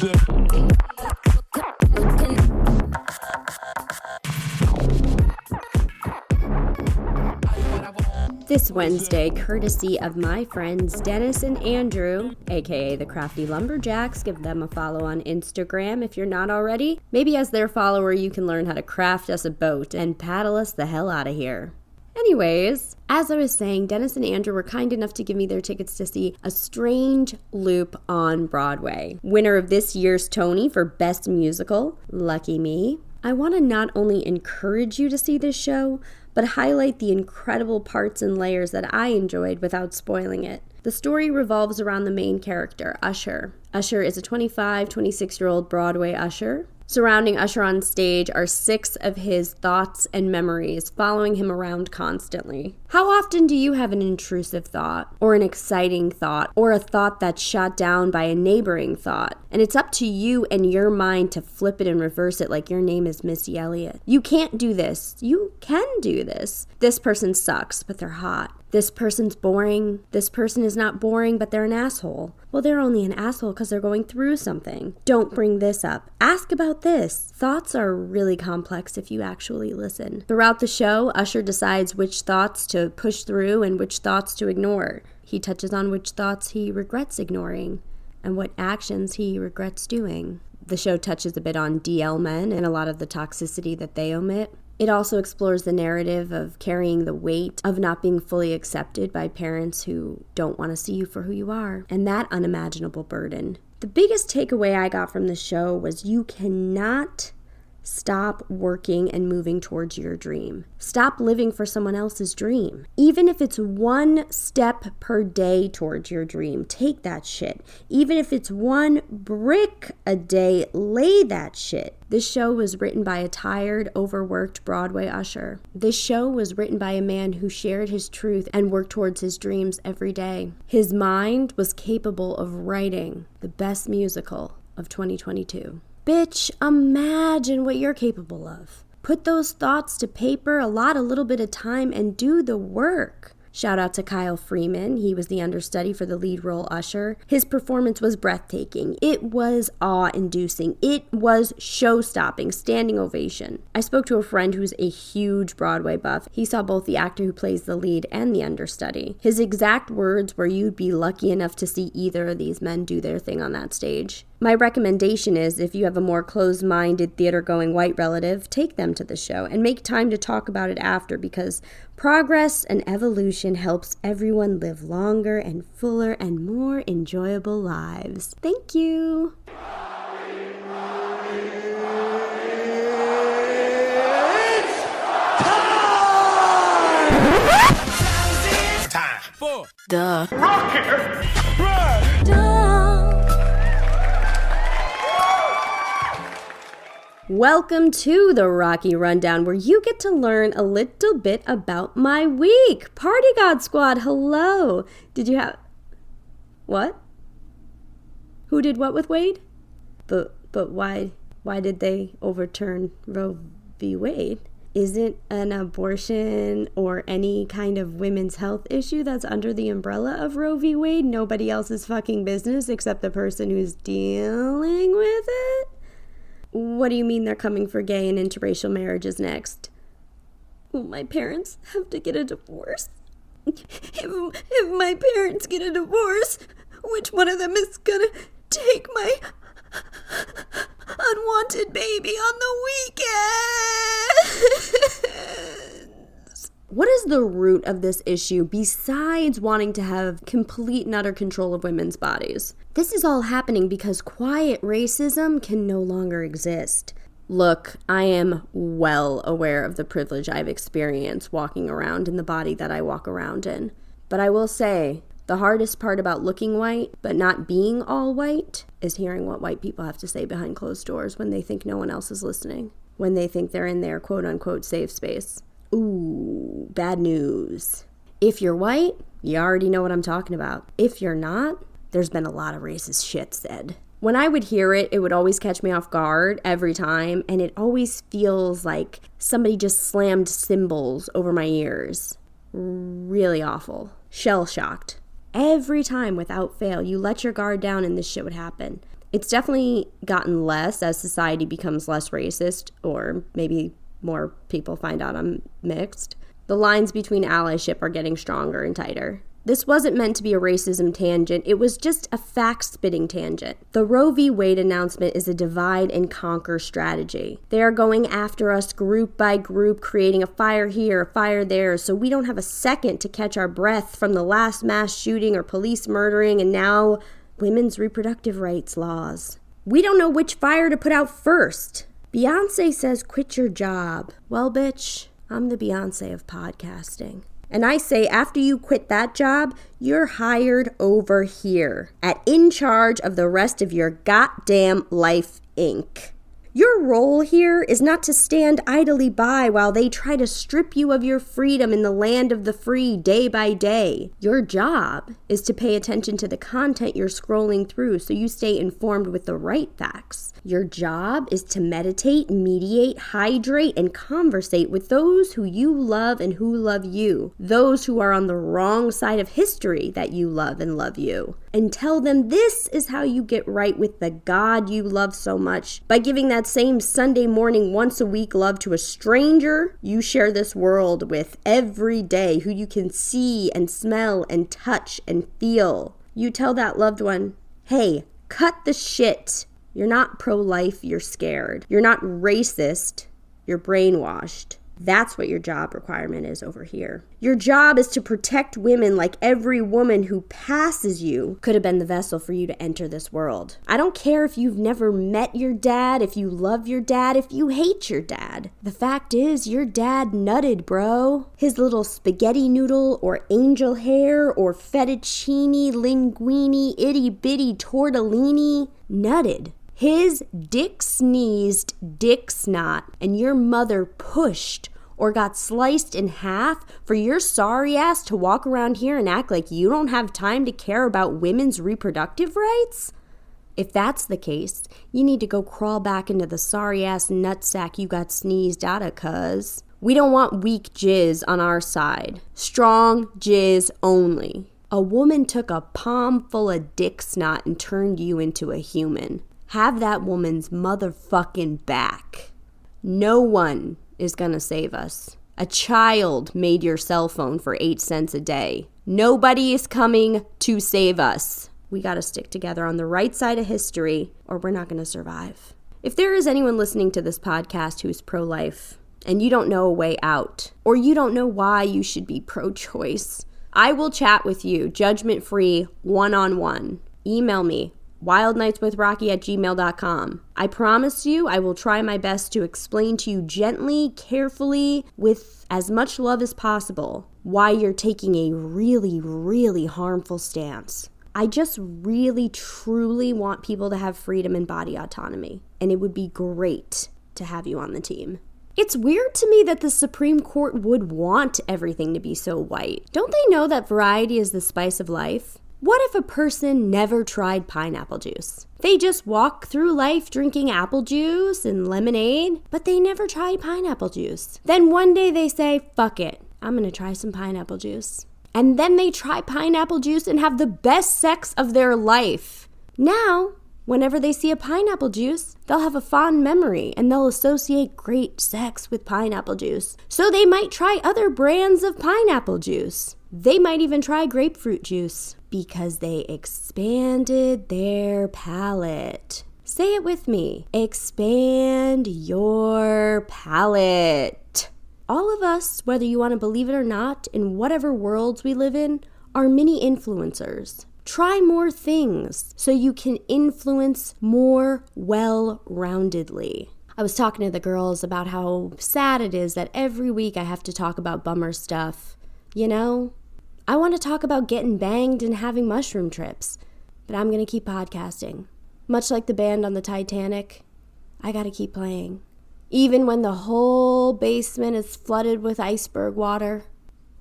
This Wednesday, courtesy of my friends Dennis and Andrew, aka the Crafty Lumberjacks. Give them a follow on Instagram if you're not already. Maybe as their follower you can learn how to craft us a boat and paddle us the hell out of here. Anyways, as I was saying, Dennis and Andrew were kind enough to give me their tickets to see A Strange Loop on Broadway. Winner of this year's Tony for Best Musical. Lucky me. I want to not only encourage you to see this show, but highlight the incredible parts and layers that I enjoyed without spoiling it. The story revolves around the main character, Usher. Usher is a 26-year-old Broadway usher. Surrounding Usher on stage are 6 of his thoughts and memories, following him around constantly. How often do you have an intrusive thought, or an exciting thought, or a thought that's shot down by a neighboring thought? And it's up to you and your mind to flip it and reverse it like your name is Missy Elliott. You can't do this. You can do this. This person sucks, but they're hot. This person's boring. This person is not boring, but they're an asshole. Well, they're only an asshole because they're going through something. Don't bring this up. Ask about this. Thoughts are really complex if you actually listen. Throughout the show, Usher decides which thoughts to push through and which thoughts to ignore. He touches on which thoughts he regrets ignoring and what actions he regrets doing. The show touches a bit on DL men and a lot of the toxicity that they omit. It also explores the narrative of carrying the weight of not being fully accepted by parents who don't want to see you for who you are, and that unimaginable burden. The biggest takeaway I got from the show was you cannot stop working and moving towards your dream. Stop living for someone else's dream. Even if it's 1 step per day towards your dream, take that shit. Even if it's 1 brick a day, lay that shit. This show was written by a tired, overworked Broadway usher. This show was written by a man who shared his truth and worked towards his dreams every day. His mind was capable of writing the best musical of 2022. Bitch, imagine what you're capable of. Put those thoughts to paper, allot a little bit of time, and do the work. Shout out to Kyle Freeman. He was the understudy for the lead role Usher. His performance was breathtaking. It was awe-inducing. It was show-stopping, standing ovation. I spoke to a friend who's a huge Broadway buff. He saw both the actor who plays the lead and the understudy. His exact words were, "You'd be lucky enough to see either of these men do their thing on that stage." My recommendation is, if you have a more closed-minded, theater-going white relative, take them to the show and make time to talk about it after, because progress and evolution helps everyone live longer and fuller and more enjoyable lives. Thank you. It's time for the Rocket Welcome to the Rocky Rundown, where you get to learn a little bit about my week. Party God Squad, hello. Did you have... What? Who did what with Wade? But why did they overturn Roe v. Wade? Isn't an abortion or any kind of women's health issue that's under the umbrella of Roe v. Wade nobody else's fucking business except the person who's dealing with it? What do you mean they're coming for gay and interracial marriages next? Will my parents have to get a divorce? If my parents get a divorce, which one of them is gonna take my unwanted baby on the weekends? What is the root of this issue besides wanting to have complete and utter control of women's bodies? This is all happening because quiet racism can no longer exist. Look, I am well aware of the privilege I've experienced walking around in the body that I walk around in. But I will say, the hardest part about looking white, but not being all white, is hearing what white people have to say behind closed doors when they think no one else is listening. When they think they're in their quote-unquote safe space. Ooh, bad news. If you're white, you already know what I'm talking about. If you're not, there's been a lot of racist shit said. When I would hear it, it would always catch me off guard every time, and it always feels like somebody just slammed cymbals over my ears. Really awful. Shell-shocked. Every time, without fail, you let your guard down and this shit would happen. It's definitely gotten less as society becomes less racist, or maybe more people find out I'm mixed. The lines between allyship are getting stronger and tighter. This wasn't meant to be a racism tangent. It was just a fact-spitting tangent. The Roe v. Wade announcement is a divide and conquer strategy. They are going after us group by group, creating a fire here, a fire there, so we don't have a second to catch our breath from the last mass shooting or police murdering and now women's reproductive rights laws. We don't know which fire to put out first. Beyonce says quit your job. Well, bitch, I'm the Beyonce of podcasting. And I say, after you quit that job, you're hired over here at in charge of the rest of your goddamn life, Inc. Your role here is not to stand idly by while they try to strip you of your freedom in the land of the free day by day. Your job is to pay attention to the content you're scrolling through so you stay informed with the right facts. Your job is to meditate, mediate, hydrate, and conversate with those who you love and who love you. Those who are on the wrong side of history that you love and love you. And tell them this is how you get right with the God you love so much. By giving that same Sunday morning once a week love to a stranger you share this world with every day, who you can see and smell and touch and feel. You tell that loved one, hey, cut the shit. You're not pro-life, you're scared. You're not racist, you're brainwashed. That's what your job requirement is over here. Your job is to protect women like every woman who passes you could have been the vessel for you to enter this world. I don't care if you've never met your dad, if you love your dad, if you hate your dad. The fact is, your dad nutted, bro. His little spaghetti noodle or angel hair or fettuccine, linguine, itty bitty tortellini nutted. His dick sneezed dick snot, and your mother pushed or got sliced in half for your sorry ass to walk around here and act like you don't have time to care about women's reproductive rights? If that's the case, you need to go crawl back into the sorry ass nutsack you got sneezed out of, cuz. We don't want weak jizz on our side. Strong jizz only. A woman took a palm full of dick snot and turned you into a human. Have that woman's motherfucking back. No one is gonna save us. A child made your cell phone for 8 cents a day. Nobody is coming to save us. We gotta stick together on the right side of history, or we're not gonna survive. If there is anyone listening to this podcast who's pro-life, and you don't know a way out, or you don't know why you should be pro-choice, I will chat with you, judgment-free, one-on-one. Email me, wildnightswithrocky@gmail.com. I promise you I will try my best to explain to you gently, carefully, with as much love as possible, why you're taking a really, really harmful stance. I just really, truly want people to have freedom and body autonomy, and it would be great to have you on the team. It's weird to me that the Supreme Court would want everything to be so white. Don't they know that variety is the spice of life? What if a person never tried pineapple juice? They just walk through life drinking apple juice and lemonade, but they never tried pineapple juice. Then one day they say, fuck it, I'm gonna try some pineapple juice. And then they try pineapple juice and have the best sex of their life. Now, whenever they see a pineapple juice, they'll have a fond memory and they'll associate great sex with pineapple juice. So they might try other brands of pineapple juice. They might even try grapefruit juice because they expanded their palate. Say it with me. Expand your palate. All of us, whether you want to believe it or not, in whatever worlds we live in, are mini influencers. Try more things so you can influence more well-roundedly. I was talking to the girls about how sad it is that every week I have to talk about bummer stuff. You know, I want to talk about getting banged and having mushroom trips, but I'm going to keep podcasting. Much like the band on the Titanic, I got to keep playing. Even when the whole basement is flooded with iceberg water.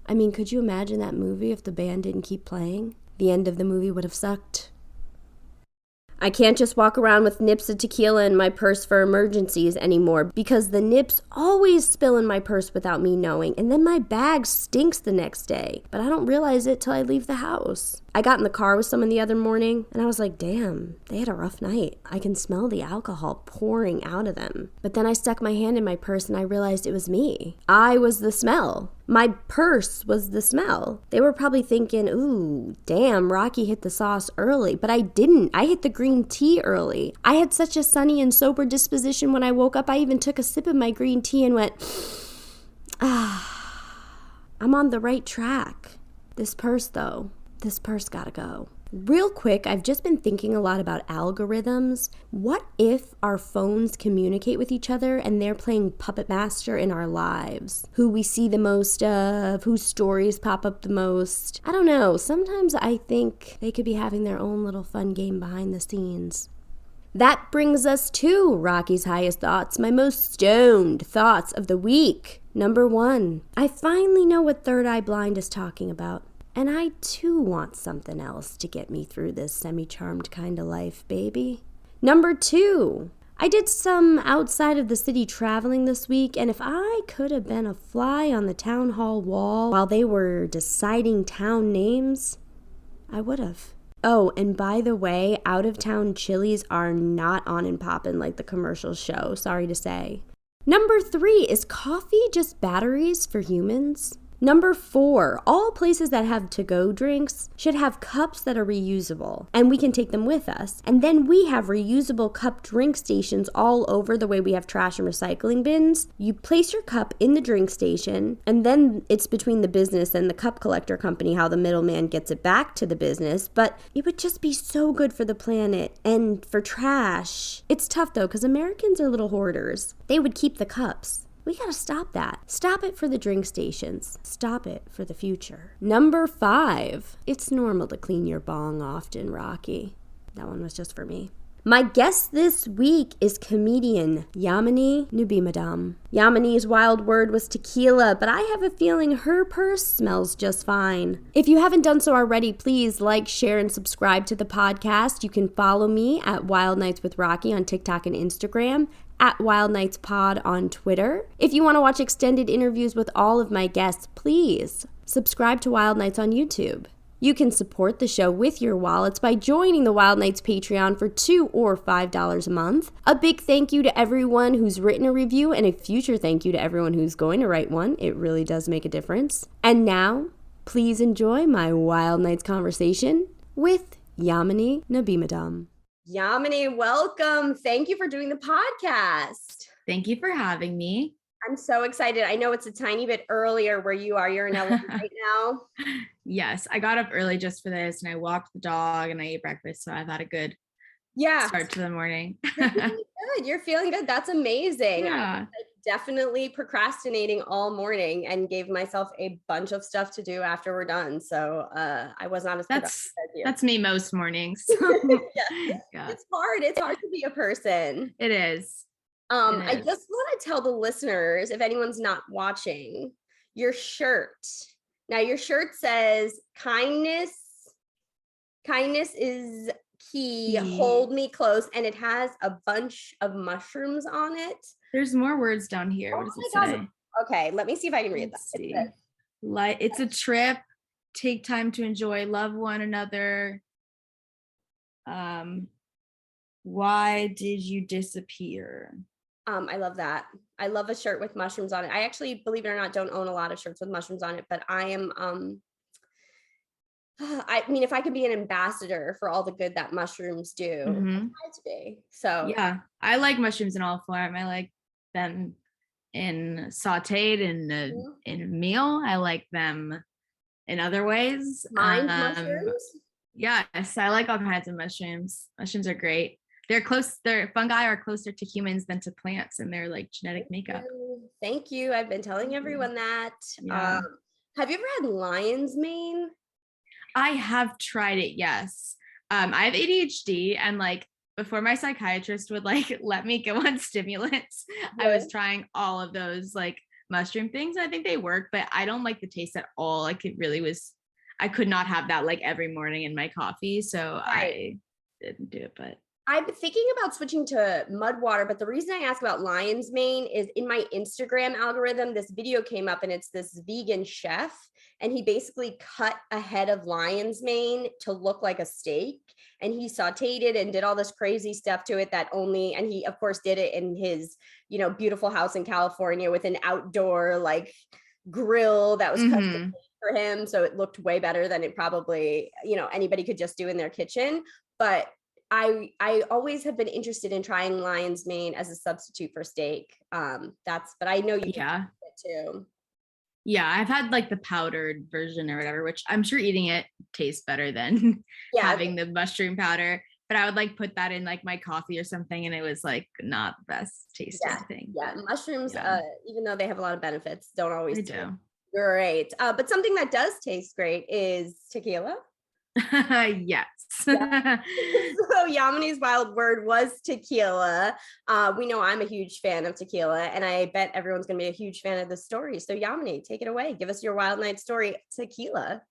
I mean, could you imagine that movie if the band didn't keep playing? The end of the movie would have sucked. I can't just walk around with nips of tequila in my purse for emergencies anymore because the nips always spill in my purse without me knowing, and then my bag stinks the next day, but I don't realize it till I leave the house. I got in the car with someone the other morning and I was like, damn, they had a rough night. I can smell the alcohol pouring out of them. But then I stuck my hand in my purse and I realized it was me. I was the smell. My purse was the smell. They were probably thinking, ooh, damn, Rocky hit the sauce early. But I didn't. I hit the green tea early. I had such a sunny and sober disposition when I woke up. I even took a sip of my green tea and went, I'm on the right track. This purse, though. This purse gotta go. Real quick, I've just been thinking a lot about algorithms. What if our phones communicate with each other and they're playing puppet master in our lives? Who we see the most of, whose stories pop up the most. I don't know. Sometimes I think they could be having their own little fun game behind the scenes. That brings us to Rocky's highest thoughts, my most stoned thoughts of the week. Number 1, I finally know what Third Eye Blind is talking about. And I too want something else to get me through this semi-charmed kind of life, baby. Number 2, I did some outside of the city traveling this week, and if I could have been a fly on the town hall wall while they were deciding town names, I would have. Oh, and by the way, out-of-town Chili's are not on and poppin' like the commercials show, sorry to say. Number 3, is coffee just batteries for humans? Number 4, all places that have to-go drinks should have cups that are reusable, and we can take them with us. And then we have reusable cup drink stations all over the way we have trash and recycling bins. You place your cup in the drink station, and then it's between the business and the cup collector company how the middleman gets it back to the business. But it would just be so good for the planet and for trash. It's tough though, because Americans are little hoarders. They would keep the cups. We gotta stop that. Stop it for the drink stations. Stop it for the future. Number 5, it's normal to clean your bong often, Rocky. That one was just for me. My guest this week is comedian Yamini Nambimadom. Yamini's wild word was tequila, but I have a feeling her purse smells just fine. If you haven't done so already, please like, share, and subscribe to the podcast. You can follow me at Wild Nights with Rocky on TikTok and Instagram, at Wild Nights Pod on Twitter. If you want to watch extended interviews with all of my guests, please subscribe to Wild Nights on YouTube. You can support the show with your wallets by joining the Wild Nights Patreon for $2 or $5 a month. A big thank you to everyone who's written a review and a future thank you to everyone who's going to write one. It really does make a difference. And now, please enjoy my Wild Nights conversation with Yamini Nambimadom. Yamini, welcome. Thank you for doing the podcast. Thank you for having me. I'm so excited. I know it's a tiny bit earlier where you are. You're in LA right now. Yes, I got up early just for this, and I walked the dog and I ate breakfast, so I've had a good start to the morning. You're feeling good. You're feeling good. That's amazing. Yeah. I'm definitely procrastinating all morning and gave myself a bunch of stuff to do after we're done. So I was not as productive as you. That's me most mornings. Yeah. It's hard. It's hard to be a person. It is. I just want to tell the listeners, if anyone's not watching, your shirt. Now, your shirt says kindness is key, hold me close, and it has a bunch of mushrooms on it. There's more words down here. What does it say? Okay, let me see if I can read that. It's a trip. Take time to enjoy. Love one another. Why did you disappear? I love that. I love a shirt with mushrooms on it. I actually, believe it or not, don't own a lot of shirts with mushrooms on it, but I am, I mean, if I could be an ambassador for all the good that mushrooms do, I try to be. So yeah, I like mushrooms in all form. I like them in sauteed in a meal. I like them in other ways. Mushrooms? Yes, I like all kinds of mushrooms. Mushrooms are great. Their fungi are closer to humans than to plants in their like genetic makeup. Thank you. I've been telling everyone that. Yeah. Have you ever had lion's mane? I have tried it, yes. I have ADHD, and like before my psychiatrist would like let me go on stimulants, I was trying all of those like mushroom things. I think they work, but I don't like the taste at all. Like it really was, I could not have that like every morning in my coffee. So I didn't do it, but I've been thinking about switching to mud water, but the reason I ask about lion's mane is in my Instagram algorithm, this video came up and it's this vegan chef, and he basically cut a head of lion's mane to look like a steak, and he sauteed it and did all this crazy stuff to it and he of course did it in his, beautiful house in California with an outdoor like grill that was custom made for him. So it looked way better than it probably, anybody could just do in their kitchen. But I always have been interested in trying lion's mane as a substitute for steak. But I know you can do it too. Yeah, I've had like the powdered version or whatever, which I'm sure eating it tastes better than having the mushroom powder. But I would like put that in like my coffee or something, and it was like not the best tasting thing. Yeah, mushrooms, even though they have a lot of benefits, don't always taste great. But something that does taste great is tequila. Yes. Yeah. So Yamini's wild word was tequila. We know I'm a huge fan of tequila, and I bet everyone's going to be a huge fan of this story. So Yamini, take it away. Give us your wild night story, tequila.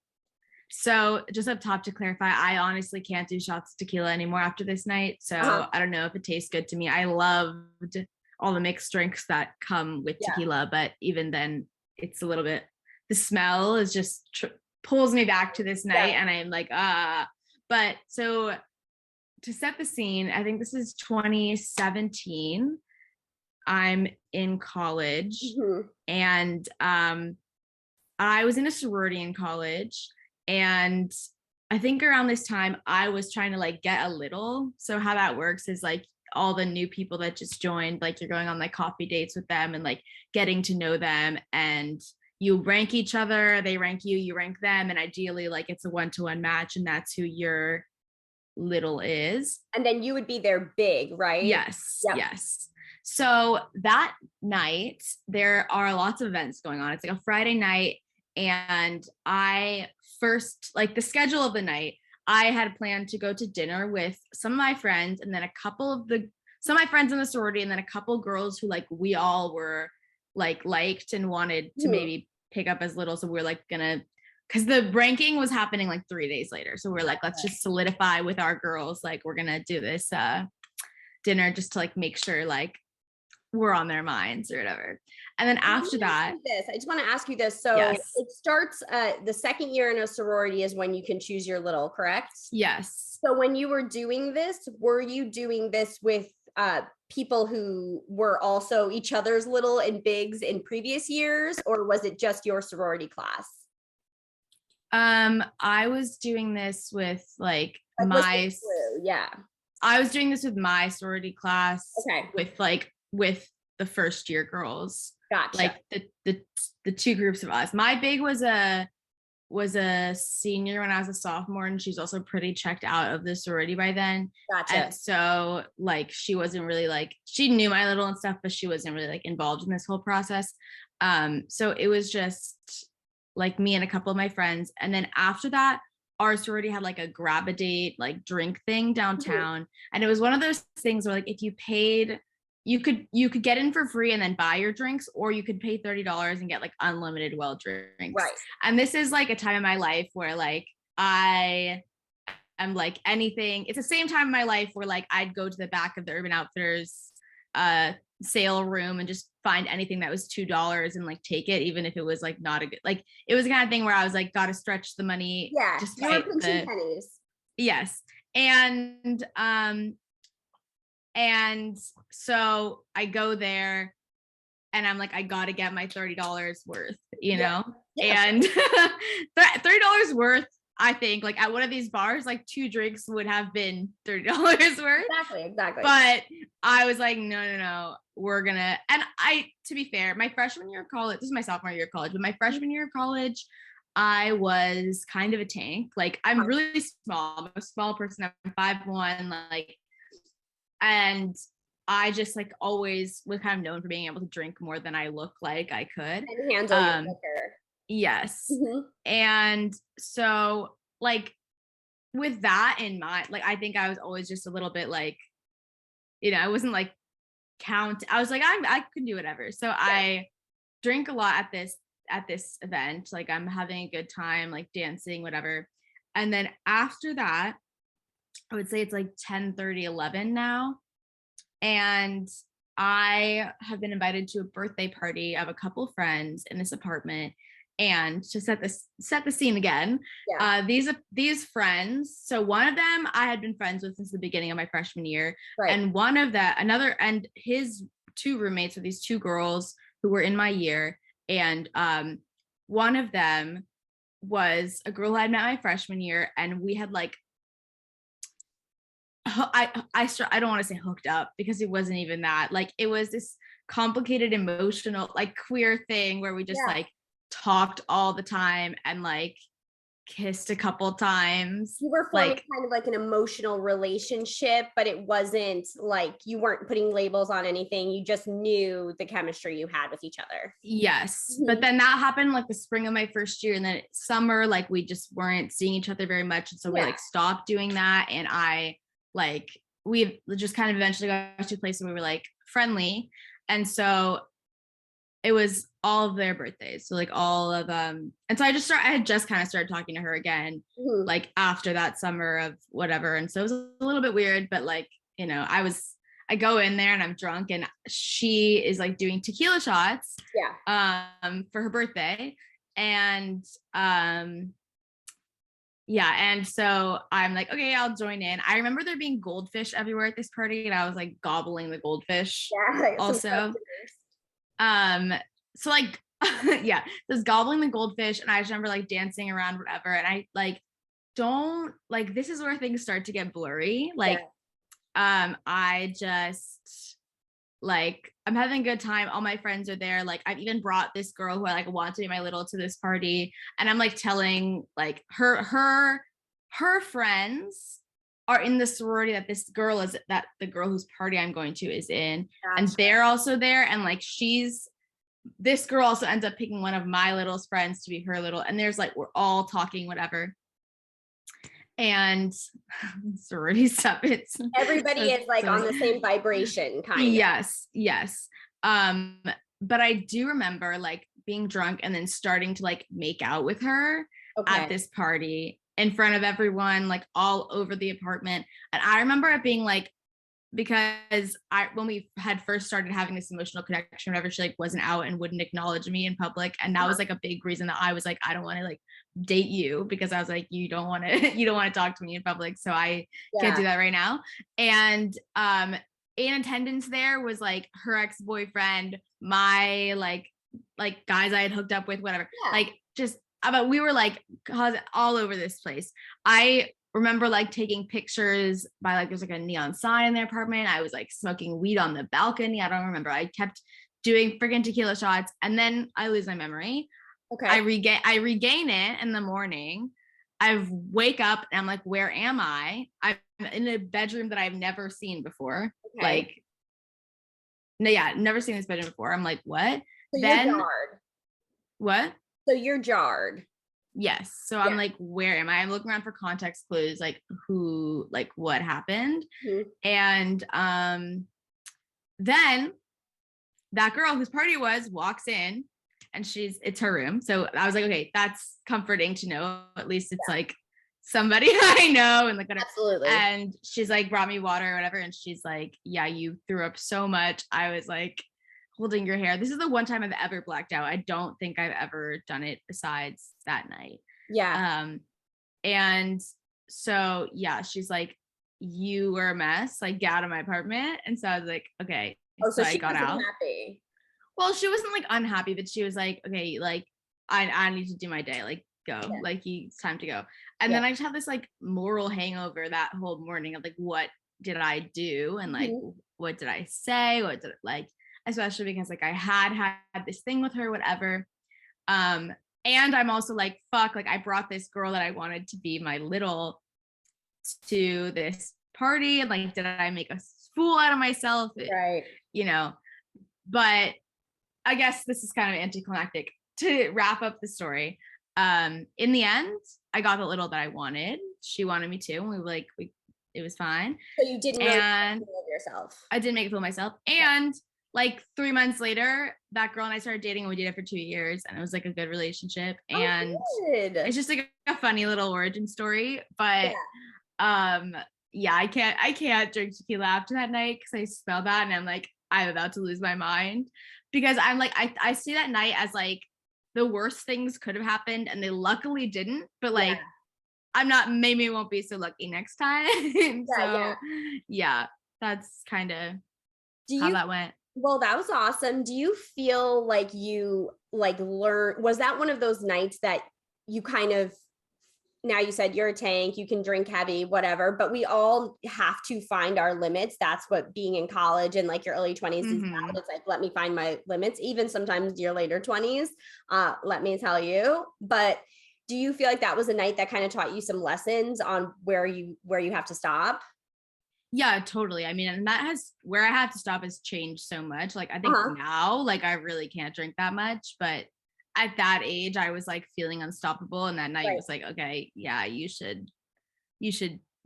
So just up top to clarify, I honestly can't do shots of tequila anymore after this night. So I don't know if it tastes good to me. I loved all the mixed drinks that come with tequila, but even then it's a little bit, the smell is just pulls me back to this night, and I'm like, But so to set the scene, I think this is 2017. I'm in college, and I was in a sorority in college, and I think around this time I was trying to like get a little. So how that works is like all the new people that just joined, like you're going on like coffee dates with them and like getting to know them, and you rank each other, they rank you, you rank them, and ideally like it's a 1-to-1 match, and that's who your little is. And then you would be their big, right? Yes. Yes. So that night there are lots of events going on. It's like a Friday night, and I first, like the schedule of the night, I had planned to go to dinner with some of my friends, and then some of my friends in the sorority, and then a couple girls who like we all were like liked and wanted to maybe pick up as little. So we're like because the ranking was happening like 3 days later. So we're like, let's just solidify with our girls, like we're gonna do this dinner just to like make sure like we're on their minds or whatever. And then after that, I just want to ask you this. So it starts the second year in a sorority is when you can choose your little, correct? Yes. So when you were doing this, were you doing this with people who were also each other's little and bigs in previous years, or was it just your sorority class? I was doing this with like I was doing this with my sorority class. Okay. With the first year girls. Gotcha. Like the two groups of us. My big was a senior when I was a sophomore, and she's also pretty checked out of the sorority by then. Gotcha. And so like she wasn't really like, she knew my little and stuff, but she wasn't really like involved in this whole process. So it was just like me and a couple of my friends. And then after that, our sorority had like a grab a date, like drink thing downtown. And it was one of those things where like if you paid, you could get in for free and then buy your drinks, or you could pay $30 and get like unlimited well drinks. Right. And this is like a time in my life where like I am like anything. It's the same time in my life where like I'd go to the back of the Urban Outfitters sale room and just find anything that was $2 and like take it, even if it was like not a good, like it was the kind of thing where I was like, gotta stretch the money. Yeah. You were pinching pennies. Yes. And so I go there and I'm like, I gotta get my $30 worth, you know? Yeah. And $30 worth, I think like at one of these bars, like 2 drinks would have been $30 worth. Exactly. But I was like, no, we're gonna, and to be fair, my freshman year of college, this is my sophomore year of college, but my freshman year of college, I was kind of a tank. Like I'm really small. I'm a small person. I'm 5'1", like, and I just like always was kind of known for being able to drink more than I look like I could. And handle your liquor. Yes. And so like with that in mind, like I think I was always just a little bit like, you know, I wasn't like I was like, I can do whatever. So I drink a lot at this event. Like I'm having a good time, like dancing, whatever. And then after that, I would say it's like 10:30, 11 now. And I have been invited to a birthday party of a couple friends in this apartment. And to set the scene again, these friends. So one of them I had been friends with since the beginning of my freshman year, and one of and his two roommates were these two girls who were in my year, and one of them was a girl I had met my freshman year, and we had like I don't want to say hooked up because it wasn't even that. Like it was this complicated emotional like queer thing where we just like talked all the time and like kissed a couple times. You were forming kind of like an emotional relationship, but it wasn't like you weren't putting labels on anything. You just knew the chemistry you had with each other. Yes. Mm-hmm. But then that happened like the spring of my first year. And then summer, like we just weren't seeing each other very much. And so we like stopped doing that. And we just kind of eventually got to a place where we were like friendly. And so it was all of their birthdays. So like all of and so I had just kind of started talking to her again, like after that summer of whatever. And so it was a little bit weird, but like, you know, I go in there and I'm drunk and she is like doing tequila shots for her birthday. And and so I'm like, okay, I'll join in. I remember there being goldfish everywhere at this party, and I was like gobbling the goldfish also. So like, just gobbling the goldfish, and I just remember like dancing around, whatever. And I like, don't like, this is where things start to get blurry. Like, I just like, I'm having a good time. All my friends are there. Like, I've even brought this girl who I like want to be my little to this party. And I'm like telling like her friends are in the sorority that this girl is, that the girl whose party I'm going to is in. Gotcha. And they're also there. And like, this girl also ends up picking one of my littlest friends to be her little. And there's like, we're all talking, whatever. And sorority stuff, it's everybody is like on the same vibration kind of. Yes. But I do remember like being drunk and then starting to like make out with her at this party in front of everyone, like all over the apartment. And I remember it being like, because when we had first started having this emotional connection, whenever she like wasn't out and wouldn't acknowledge me in public. And that was like a big reason that I was like, I don't want to like date you, because I was like, you don't want to talk to me in public. So I can't do that right now. And in attendance there was like her ex-boyfriend, my like guys I had hooked up with, whatever, like just about, we were like all over this place. I remember like taking pictures by like, there's like a neon sign in their apartment. I was like smoking weed on the balcony. I don't remember. I kept doing freaking tequila shots, and then I lose my memory. I regain it in the morning. I wake up and I'm like, where am I? I'm in a bedroom that I've never seen before. Like, never seen this bedroom before. I'm like, what? So then you're jarred. What? So you're jarred. Yes. So I'm like, where am I? I'm looking around for context clues, like who, like what happened. And then that girl whose party it was walks in, and it's her room. So I was like, okay, that's comforting to know. At least it's like somebody I know, and like whatever. Absolutely. And she's like brought me water or whatever. And she's like, yeah, you threw up so much. I was like holding your hair. This is the one time I've ever blacked out. I don't think I've ever done it besides that night. And so she's like, you were a mess, like get out of my apartment. And so I was like, okay. So I got out. Happy. Well, she wasn't like unhappy, but she was like, okay, like I need to do my day, like go, like it's time to go. And then I just had this like moral hangover that whole morning of like, what did I do? And like, what did I say? What did like, especially because like I had this thing with her, whatever. And I'm also like, fuck, like I brought this girl that I wanted to be my little to this party, and like, did I make a fool out of myself? Right. You know, but I guess this is kind of anticlimactic. To wrap up the story, in the end, I got the little that I wanted. She wanted me to, and it was fine. So you didn't really make a fool of yourself. I didn't make a fool of myself. And like 3 months later, that girl and I started dating, and we dated for 2 years, and it was like a good relationship. And good. It's just like a funny little origin story. But yeah, I can't drink tequila after that night because I smell that and I'm like, I'm about to lose my mind because I'm like, I see that night as like the worst things could have happened and they luckily didn't, but like, I'm not, maybe it won't be so lucky next time. So yeah, that's kind of how that went. Well, that was awesome. Do you feel like you like was that one of those nights that you kind of, now you said you're a tank, you can drink heavy, whatever, but we all have to find our limits. That's what being in college and like your early 20s is about. It's like, let me find my limits, even sometimes your later 20s, let me tell you. But do you feel like that was a night that kind of taught you some lessons on where you have to stop? Yeah, totally. I mean, and that has, where I have to stop has changed so much. Like I think now, like I really can't drink that much, but at that age I was like feeling unstoppable, and that night was like, okay, yeah, you should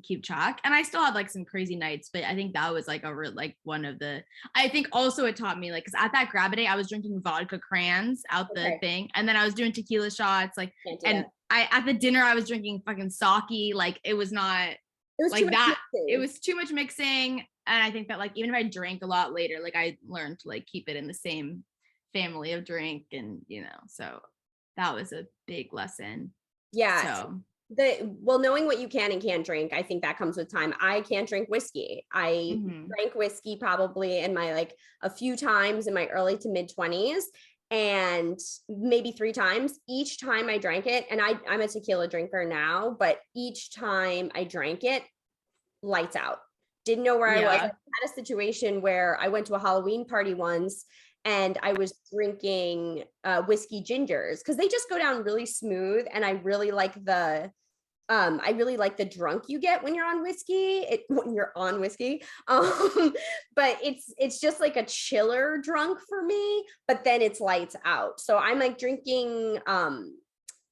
keep track. And I still had like some crazy nights, but I think that was like like one of the, I think also it taught me like, because at that grab day I was drinking vodka crayons out the thing, and then I was doing tequila shots, like, and I at the dinner I was drinking fucking sake. Like it was not, it was like that mixing. It was too much mixing. And I think that like even if I drank a lot later, like I learned to like keep it in the same family of drink, and you know, so that was a big lesson. So knowing what you can and can't drink, I think that comes with time. I can't drink whiskey. I drank whiskey probably in my like a few times in my early to mid 20s, and maybe 3 times. Each time I drank it, and I'm a tequila drinker now, but each time I drank it, lights out. Didn't know where I was. I had a situation where I went to a Halloween party once and I was drinking whiskey gingers because they just go down really smooth, and I really like the drunk you get when you're on whiskey. But it's just like a chiller drunk for me, but then it's lights out. So I'm like drinking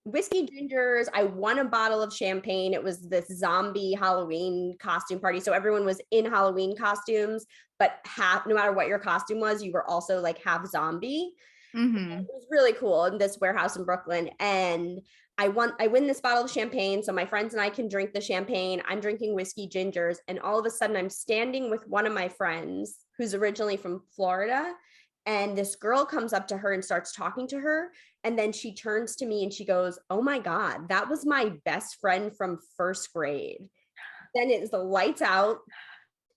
whiskey gingers. I won a bottle of champagne. It was this zombie Halloween costume party, so everyone was in Halloween costumes, but no matter what your costume was, you were also like half zombie. It was really cool in this warehouse in Brooklyn, and I win this bottle of champagne, so my friends and I can drink the champagne. I'm drinking whiskey gingers, and all of a sudden I'm standing with one of my friends who's originally from Florida, and this girl comes up to her and starts talking to her, and then she turns to me and she goes, "Oh my God, that was my best friend from first grade." Then it's the lights out.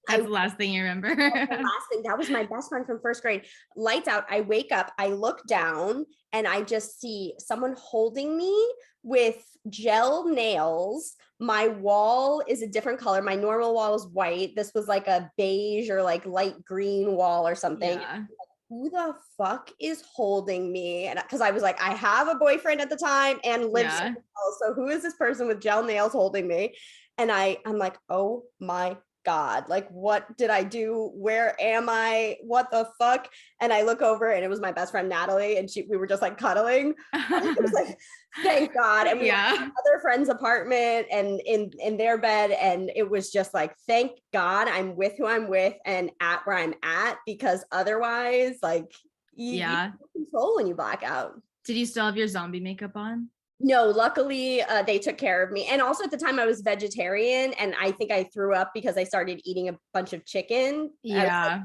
That's the last thing you remember. The last thing, that was my best friend from first grade. Lights out. I wake up, I look down, and I just see someone holding me with gel nails. My wall is a different color. My normal wall is white. This was like a beige or like light green wall or something. Yeah. Who the fuck is holding me? And because I was like, I have a boyfriend at the time and lives in the house, so who is this person with gel nails holding me? And I'm like, oh my God, like what did I do? Where am I? What the fuck? And I look over and it was my best friend Natalie, and we were just like cuddling. It was like, thank God. And we were in another friend's apartment and in their bed, and it was just like, thank God I'm with who I'm with and at where I'm at, because otherwise, like, you have control when you black out. Did you still have your zombie makeup on? No, luckily they took care of me. And also at the time I was vegetarian, and I think I threw up because I started eating a bunch of chicken. Yeah.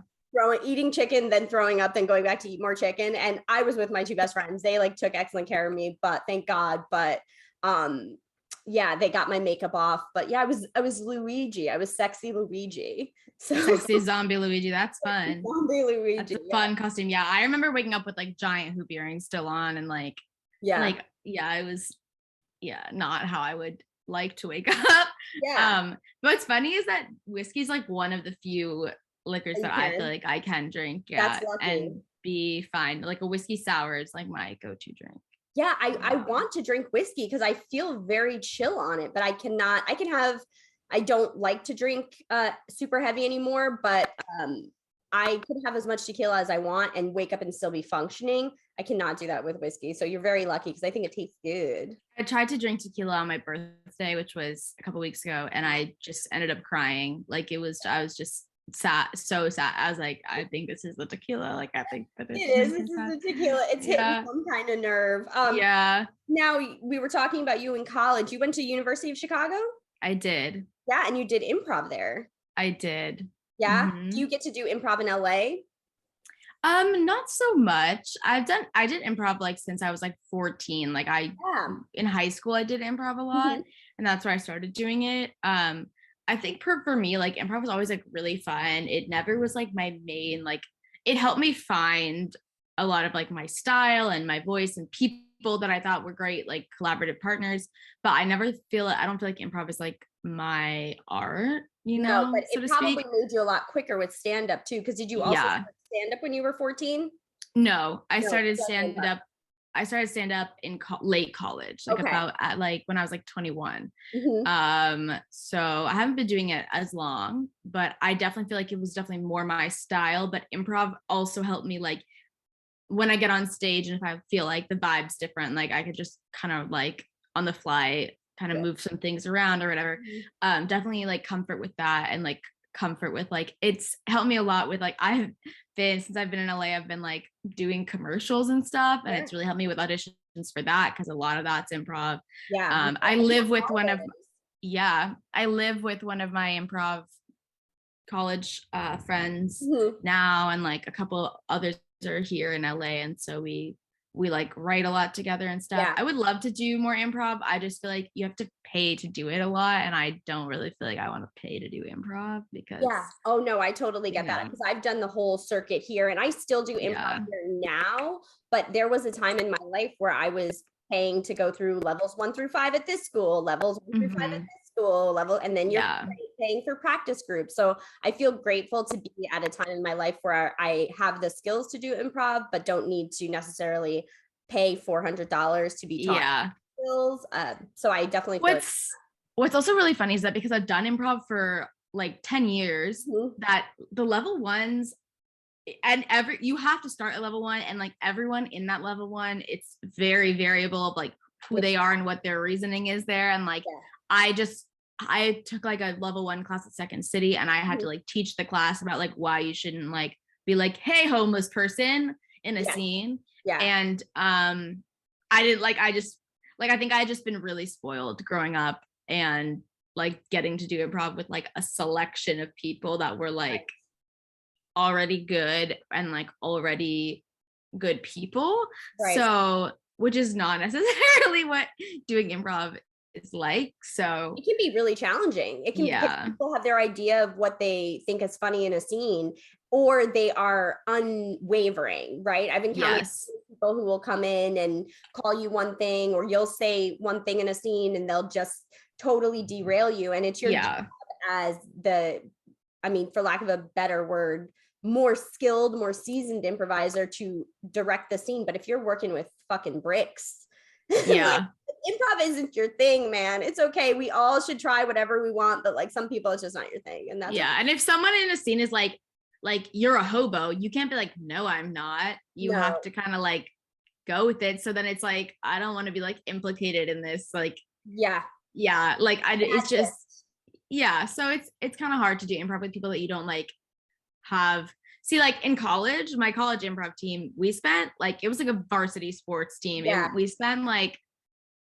Eating chicken, then throwing up, then going back to eat more chicken. And I was with my 2 best friends. They like took excellent care of me, but thank God. But they got my makeup off. But yeah, I was Luigi. I was sexy Luigi. So sexy zombie Luigi. That's fun. Zombie Luigi. That's a fun costume. Yeah. I remember waking up with like giant hoop earrings still on, and like, it was not how I would like to wake up. But what's funny is that whiskey is like one of the few liquors that I feel like I can drink and be fine. Like a whiskey sour is like my go-to drink. I want to drink whiskey because I feel very chill on it, but I don't like to drink super heavy anymore, but I could have as much tequila as I want and wake up and still be functioning. I cannot do that with whiskey. So you're very lucky because I think it tastes good. I tried to drink tequila on my birthday, which was a couple weeks ago, and I just ended up crying. Like I was just sad, so sad. I was like, I think this is the tequila. Like I think that it is. This is the tequila. It's hitting some kind of nerve. Now we were talking about you in college. You went to University of Chicago? I did. Yeah, and you did improv there. I did. Yeah. Do Mhm. you get to do improv in LA? Not so much. I did improv like since I was like 14. Like Yeah. in high school I did improv a lot, Mhm. and that's where I started doing it. I think for me, like improv was always like really fun. It never was like my main, like it helped me find a lot of like my style and my voice and people that I thought were great, like collaborative partners. But I don't feel like improv is like my art, No, but so it to probably speak. made you a lot quicker with stand up too. Because did you also Yeah. start stand up when you were 14? No, I No, started just stand stand up. up. I started stand up in late college, like Okay. about at like when I was like 21. Mhm. So I haven't been doing it as long, but I definitely feel like it was definitely more my style. But improv also helped me like when I get on stage and if I feel like the vibe's different, like I could just kind of like on the fly kind of Good. move some things around or whatever. Mhm. Definitely like comfort with that and like comfort with like it's helped me a lot with like I've been since I've been in LA, I've been like doing commercials and stuff, and Yeah. it's really helped me with auditions for that because a lot of that's improv. Yeah. I live with one of Always. yeah, I live with one of my improv college friends Mhm. now, and like a couple others are here in LA, and so we like write a lot together and stuff. Yeah. I would love to do more improv. I just feel like you have to pay to do it a lot, and I don't really feel like I want to pay to do improv because Yeah. Oh no, I totally you get that know, because I've done the whole circuit here and I still do improv yeah. here now, but there was a time in my life where I was paying to go through levels 1 through 5 at this school, levels 1 through 5 at Hmm. this school, and then you're Yeah. paying for practice groups. So I feel grateful to be at a time in my life where I have the skills to do improv, but don't need to necessarily pay $400 to be taught Yeah. skills. So I definitely feel like, What's also really funny is that because I've done improv for like 10 years, mhm, that the level ones and every you have to start at level one, and like everyone in that level one, it's very variable of like who which, they are and what their reasoning is there. And like yeah. I just I took like a level one class at Second City, and I had Mhm. to like teach the class about like why you shouldn't like be like, hey, homeless person in a Yeah. scene. Yeah. And I did like I just like I think I just been really spoiled growing up and like getting to do improv with like a selection of people that were Right. like already good and like already good people. Right. So, which is not necessarily what doing improv is like. So, It can be really challenging. It can because yeah. people have their idea of what they think is funny in a scene, or they are unwavering, right? I've encountered Yes. people who will come in and call you one thing, or you'll say one thing in a scene and they'll just totally derail you. And it's your job Yeah. as I mean, for lack of a better word, more skilled, more seasoned improviser to direct the scene. But if you're working with fucking bricks, like Yeah. improv isn't your thing, man. It's okay. We all should try whatever we want, but like some people, it's just not your thing, and that's okay. Yeah. And if someone in a scene is like you're a hobo, you can't be like, no, I'm not. You No, have to kind of like go with it. So then it's like, I don't want to be like implicated in this. Like, yeah, yeah, like it's that's just, it. yeah. So it's kind of hard to do improv with people that you don't like have see like in college, my college improv team, we spent like it was like a varsity sports team. Yeah. We spent like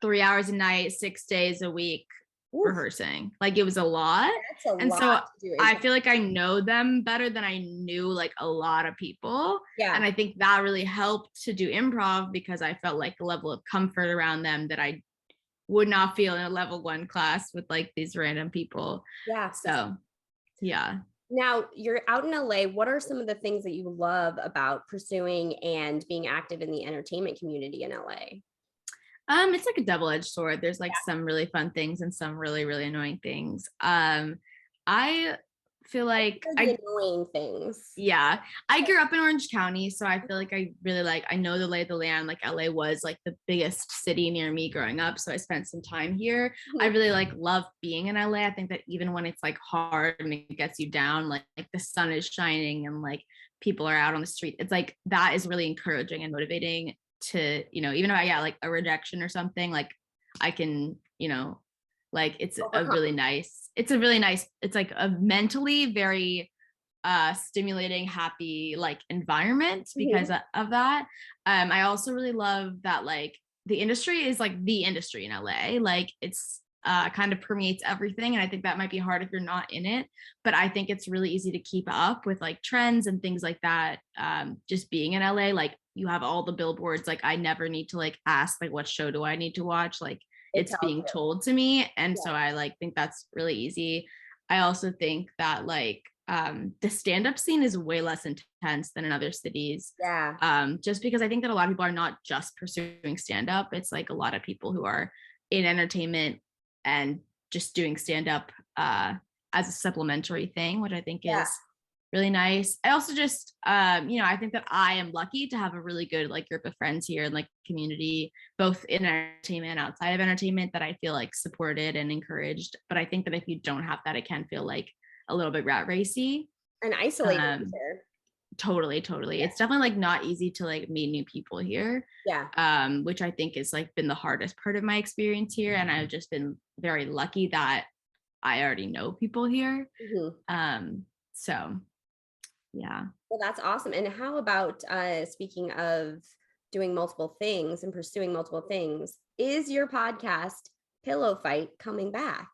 3 hours a night, 6 days a week Oof, rehearsing. Like it was a lot. that's a And lot so to do. I feel like I know them better than I knew like a lot of people. Yeah, And I think that really helped to do improv because I felt like a level of comfort around them that I would not feel in a level one class with like these random people. yeah. So yeah. Now you're out in LA. What are some of the things that you love about pursuing and being active in the entertainment community in LA? It's like a double-edged sword. There's like some really fun things and some really, really annoying things. I feel like What are the annoying things? yeah, I grew up in Orange County, so I feel like I really like I know the lay of the land. Like LA was like the biggest city near me growing up, so I spent some time here. I Mhm. really like love being in LA. I think that even when it's like hard and it gets you down, like the sun is shining and like people are out on the street, it's like that is really encouraging and motivating to, even if I get like a rejection or something, like I can, like Overcome. it's a really nice, it's like a mentally very stimulating, happy like environment because Mhm. of that. I also really love that like the industry is like the industry in LA. Like kind of permeates everything. And I think that might be hard if you're not in it, but I think it's really easy to keep up with like trends and things like that. Just being in LA, like you have all the billboards, like I never need to like ask like what show do I need to watch, like it's being told to me. And so I like think that's really easy. I also think that like the stand-up scene is way less intense than in other cities. Just because I think that a lot of people are not just pursuing stand-up. It's like a lot of people who are in entertainment and just doing stand-up as a supplementary thing, which I think is really nice. I also just I think that I am lucky to have a really good like group of friends here and like community, both in entertainment and outside of entertainment, that I feel like supported and encouraged. But I think that if you don't have that, it can feel like a little bit rat racy and isolated. Totally. It's definitely like not easy to like meet new people here. Which I think is like been the hardest part of my experience here. And I've just been very lucky that I already know people here. So yeah. Well, that's awesome. And how about speaking of doing multiple things and pursuing multiple things, is your podcast Pillow Fight coming back?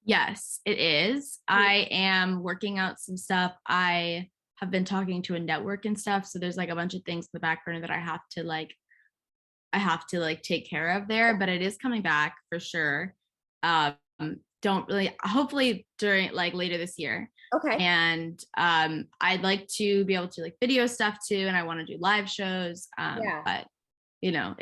Yes, it is. I am working out some stuff. I have been talking to a network and stuff. So there's like a bunch of things in the back burner that I have to like take care of there, but it is coming back for sure. Hopefully during like later this year. Okay. And I'd like to be able to like video stuff too. And I want to do live shows. But you know,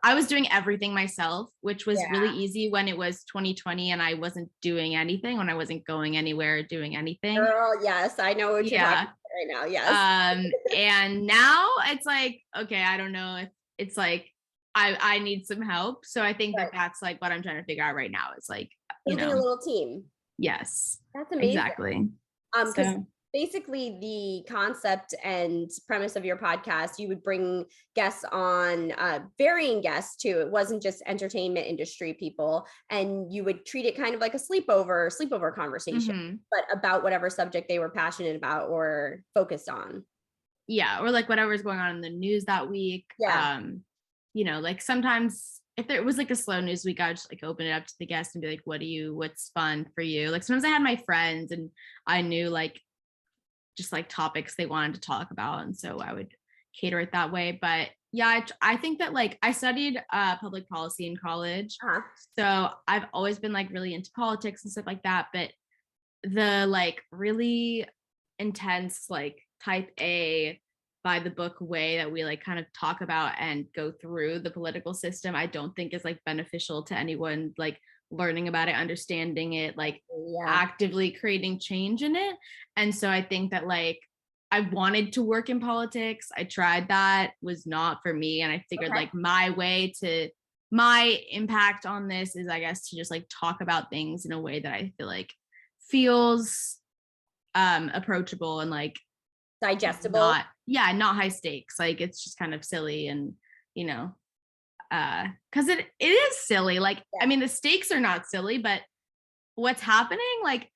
I was doing everything myself, which was really easy when it was 2020 and I wasn't doing anything, when I wasn't going anywhere, doing anything. Girl, yes, I know what you're talking about right now. Yes. And now it's like, okay, I don't know if it's like I need some help. So I think that that's like what I'm trying to figure out right now. It's like building a little team. Yes. That's amazing. Exactly. Because basically the concept and premise of your podcast, you would bring guests on, varying guests too. It wasn't just entertainment industry people, and you would treat it kind of like a sleepover conversation, but about whatever subject they were passionate about or focused on. Yeah, or like whatever's going on in the news that week. Like sometimes if there was like a slow news week, I'd just like open it up to the guests and be like, what's fun for you? Like sometimes I had my friends and I knew like just like topics they wanted to talk about, and so I would cater it that way. But yeah, I think that like I studied public policy in college, so I've always been like really into politics and stuff like that, but the like really intense like type A by the book way that we like kind of talk about and go through the political system, I don't think is like beneficial to anyone like learning about it, understanding it, like actively creating change in it. And so I think that like I wanted to work in politics. I tried that, was not for me. And I figured like my impact on this is, I guess, to just like talk about things in a way that I feel like feels approachable and like digestible. Not high stakes. Like it's just kind of silly and, because it is silly. Like, I mean, the stakes are not silly, but what's happening, like,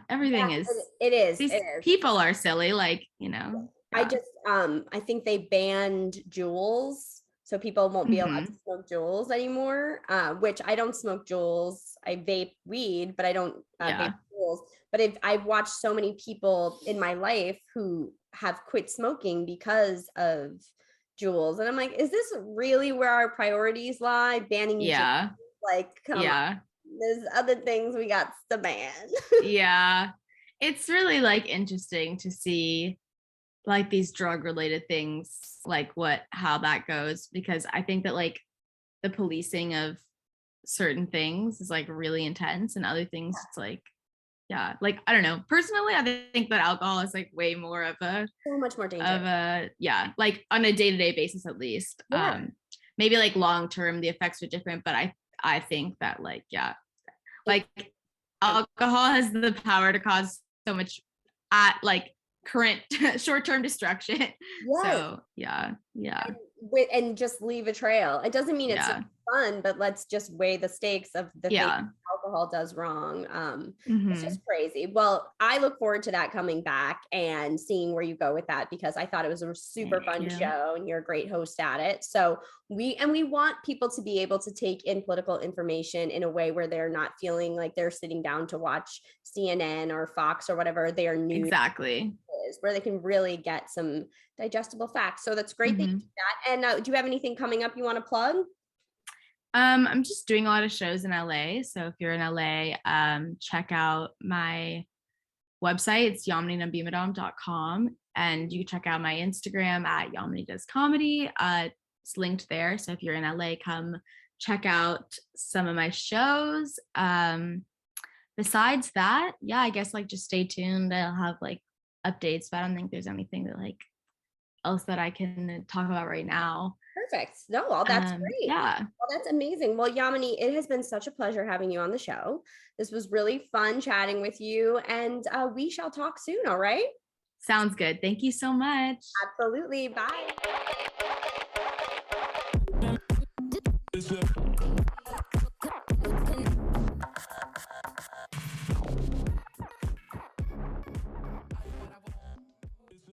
everything is. It is. These people are silly, like, I just, I think they banned Juuls, so people won't be allowed to smoke Juuls anymore, which I don't smoke Juuls. I vape weed, but I don't vape Juuls. But I've watched so many people in my life who have quit smoking because of Juuls, and I'm like, is this really where our priorities lie? Banning Juuls? Like, come on. There's other things we got to ban. It's really like interesting to see like these drug related things, like how that goes, because I think that like the policing of certain things is like really intense, and other things it's like like I don't know, personally I think that alcohol is like way more of a so much more dangerous like on a day-to-day basis at least. Maybe like long term the effects are different, but I think that like like alcohol has the power to cause so much at like current short-term destruction. So and just leave a trail. It doesn't mean it's fun, but let's just weigh the stakes of the thing alcohol does wrong. It's Mhm. just crazy. Well, I look forward to that coming back and seeing where you go with that, because I thought it was a super Thank fun you. show and you're a great host at it. So we want people to be able to take in political information in a way where they're not feeling like they're sitting down to watch CNN or Fox or whatever their news Exactly. is, where they can really get some digestible facts. So that's great that you Mhm. do that. And do you have anything coming up you want to plug? I'm just doing a lot of shows in LA. So if you're in LA, check out my website. It's yamininabimadom.com. And you can check out my Instagram at Yamini Does Comedy. It's linked there. So if you're in LA, come check out some of my shows. Besides that, yeah, I guess like just stay tuned. I'll have like updates, but I don't think there's anything that like else that I can talk about right now. Perfect. No, well, that's great. Yeah. Well, that's amazing. Well, Yamini, it has been such a pleasure having you on the show. This was really fun chatting with you, and we shall talk soon. All right. Sounds good. Thank you so much. Absolutely. Bye.